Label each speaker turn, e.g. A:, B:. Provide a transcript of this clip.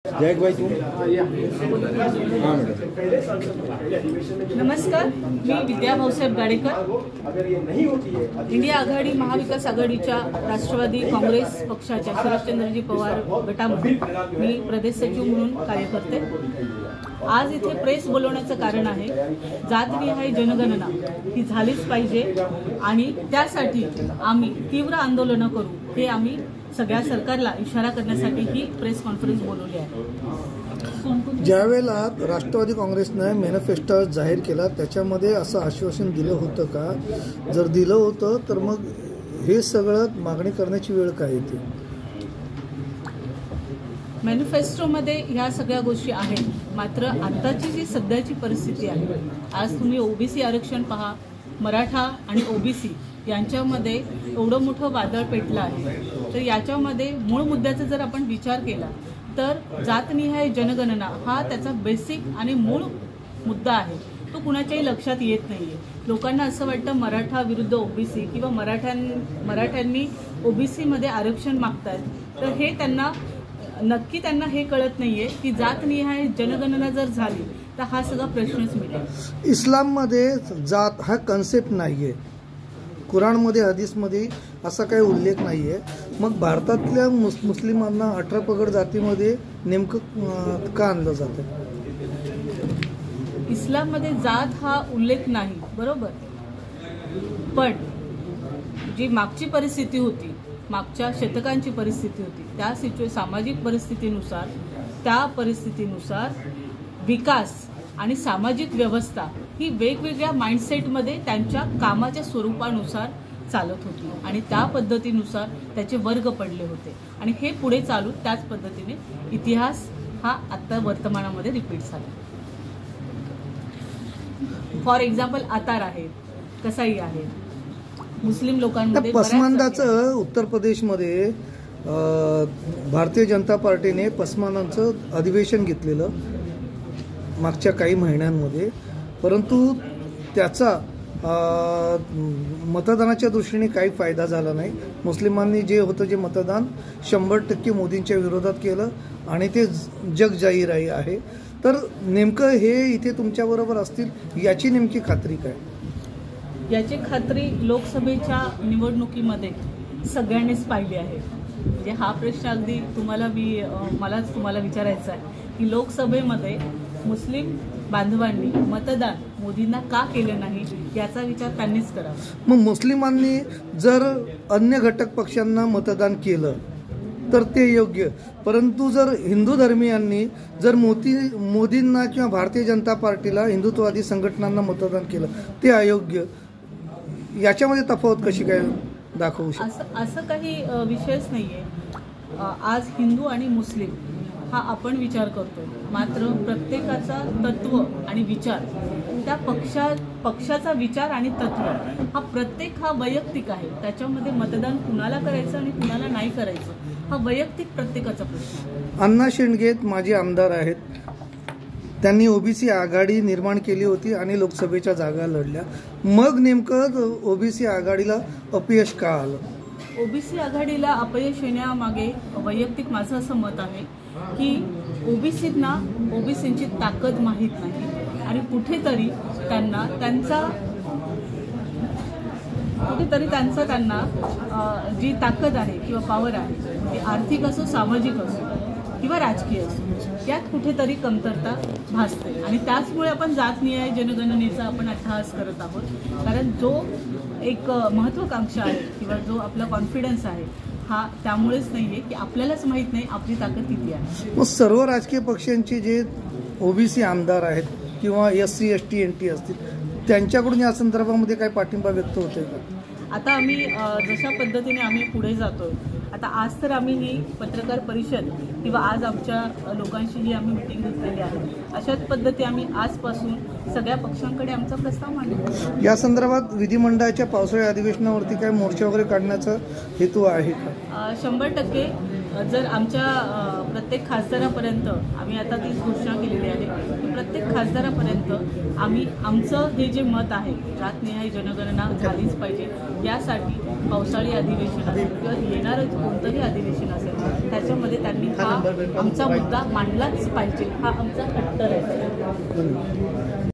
A: जय भाई तुम
B: नमस्कार, मी विद्या भाऊसाहेब गाडेकर, इंडिया आघाडी महाविकास आघाडीच्या राष्ट्रवादी काँग्रेस पक्षाच्या शरदचंद्रजी पवार गटामध्ये मी प्रदेश सचिव म्हणून कार्य करते। आज इथे प्रेस बोलवण्याचं कारण आहे, जातनिहाय जनगणना ही झालीच पाहिजे आणि त्यासाठी आम्ही तीव्र आंदोलन करू, हे आम्ही सगळ्या सरकारला इशारा करण्यासाठी ही प्रेस कॉन्फरन्स बोलवली आहे।
C: ज्यावेळेला राष्ट्रवादी काँग्रेसने मॅनिफेस्टो जाहीर केला त्याच्यामध्ये असं आश्वासन दिलं होतं का? जर दिलं होतं तर मग हे सगळं मागणी करण्याची वेळ काय येते?
B: मॅनिफेस्टोमध्ये ह्या सगळ्या गोष्टी आहेत, मात्र आताची जी सध्याची परिस्थिती आहे, आज तुम्ही ओबीसी आरक्षण पहा, मराठा आणि ओबीसी यांच्यामध्ये एवढं मोठं वादळ पेटलं आहे। तर याच्यामध्ये मूळ मुद्द्याचा जर आपण विचार केला तर जातनिहाय जनगणना हा त्याचा बेसिक आणि मूळ मुद्दा आहे, तो कुणाच्याही लक्षात येत नाहीये। लोकांना असं वाटतं मराठा विरुद्ध ओबीसी किंवा मराठ्यांनी ओबीसीमध्ये आरक्षण मागतायत, तर हे त्यांना हे कळत नाहीये की जातनिहाय जनगणना जर झाली तर हा सगळा प्रश्नच मिळेल।
C: इस्लाममध्ये जात हा कन्सेप्ट नाहीये, कुराणमध्ये हदीसमध्ये असा काही उल्लेख नाहीये, मग भारतातल्या मुस्लिमांना 18 पगड जातीमध्ये नेमकं का आणलं जातं?
B: इस्लाममध्ये जात हा उल्लेख नाही, बरोबर, पण जी मागची परिस्थिती होती, मागच्या शतकांची परिस्थिती होती, त्या सामाजिक परिस्थितीनुसार विकास आणि सामाजिक व्यवस्था ही वेगवेगळ्या माइंडसेटमध्ये त्यांच्या कामाच्या स्वरूपानुसार चालत होती आणि त्या पद्धतीनुसार त्याचे वर्ग पडले होते आणि हे पुढे चालू त्याच पद्धतीने इतिहास हा आता वर्तमानामध्ये रिपीट झाला। फॉर एक्झाम्पल आतार आहेत, कसाई आहेत, मुस्लिम लोकांमध्ये
C: पसमानदाचं उत्तर प्रदेशमध्ये भारतीय जनता पार्टीने पसमानांचं अधिवेशन घेतलेलं मागच्या काही महिन्यांमध्ये, परंतु त्याचा मतदानाच्या दृष्टीने काही फायदा झाला नाही। मुस्लिमांनी जे होतं जे मतदान 100% मोदींच्या विरोधात केलं आणि ते जगजाहीर आहे। तर नेमकं हे इथे तुमच्याबरोबर असतील याची नेमकी खात्री काय?
B: याची खात्री लोकसभेच्या निवडणुकीमध्ये सगळ्यांनीच पाहिली आहे। म्हणजे हा प्रश्न अगदी मलाच तुम्हाला विचारायचा आहे की लोकसभेमध्ये मुस्लिम बांधवांनी मतदान मोदींना का केलं नाही याचा विचार त्यांनीच करावा।
C: मग मुस्लिमांनी जर अन्य घटक पक्षांना मतदान केलं तर ते योग्य, परंतु जर हिंदू धर्मीयांनी जर मोदींना किंवा भारतीय जनता पार्टीला हिंदुत्ववादी संघटनांना मतदान केलं ते अयोग्य, याच्यामध्ये तफावत कशी काय दाखवू शकतो?
B: असं काही विषयच नाहीये। आज हिंदू आणि मुस्लिम हा आपण विचार करतो, मात्र प्रत्येकाचा तत्व आणि विचार, त्या पक्षाचा विचार आणि तत्व हा वैयक्तिक आहे। त्याच्यामध्ये मतदान कुणाला करायचं आणि कुणाला नाही करायचं हा वैयक्तिक प्रत्येकाचा प्रश्न आहे।
C: अण्णा शेंडगे माजी आमदार आहेत, त्यांनी ओबीसी आघाडी निर्माण केली होती आणि लोकसभेच्या जागा लढल्या, मग नेमकं ओबीसी आघाडीला अपयश का आलं?
B: ओबीसी आघाडीला अपयश येण्यामागे वैयक्तिक माझं असं मत आहे की ओबीसींची ताकद माहीत नाही आणि कुठेतरी त्यांना जी ताकद आहे किंवा पॉवर आहे, ती आर्थिक असो, सामाजिक असो किंवा राजकीय असो, यात कुठेतरी कमतरता भासते आणि त्याचमुळे आपण जातनिहाय जनगणनेचा आपण अट्टहास करत आहोत। कारण जो एक महत्वाकांक्षा आहे किंवा जो आपला कॉन्फिडन्स आहे हा त्यामुळेच नाहीये की आपल्यालाच माहित नाही आपली ताकद किती आहे।
C: मग सर्व राजकीय पक्षांचे जे ओबीसी आमदार आहेत किंवा SC ST NT असतील त्यांच्याकडून या संदर्भामध्ये काय पाठिंबा व्यक्त होतोय का?
B: आता आम्ही जशा पद्धतीने आम्ही पुढे जातोय, आता आज तर आम्ही ही पत्रकार परिषद किंवा आज आमच्या लोकांशी ही आम्ही मीटिंग घेतलेली आहे, अशाच पद्धती आम्ही आजपासून सगळ्या पक्षांकडे आमचा प्रस्ताव मांडतो।
C: या संदर्भात विधिमंडळाच्या पावसाळी अधिवेशनावरती काय मोर्चा वगैरे काढण्याचा हेतू आहे का?
B: 100% जर आमच्या प्रत्येक खासदारापर्यंत आम्ही आता ती घोषणा केलेली आहे की प्रत्येक खासदारापर्यंत आम्ही आमचं हे जे मत आहे जातनिहाय जनगणना झालीच पाहिजे, यासाठी पावसाळी अधिवेशन असेल किंवा येणारं कोणतंही अधिवेशन असेल त्याच्यामध्ये त्यांनी हा आमचा मुद्दा मांडलाच पाहिजे, हा आमचा कट्टर आहे.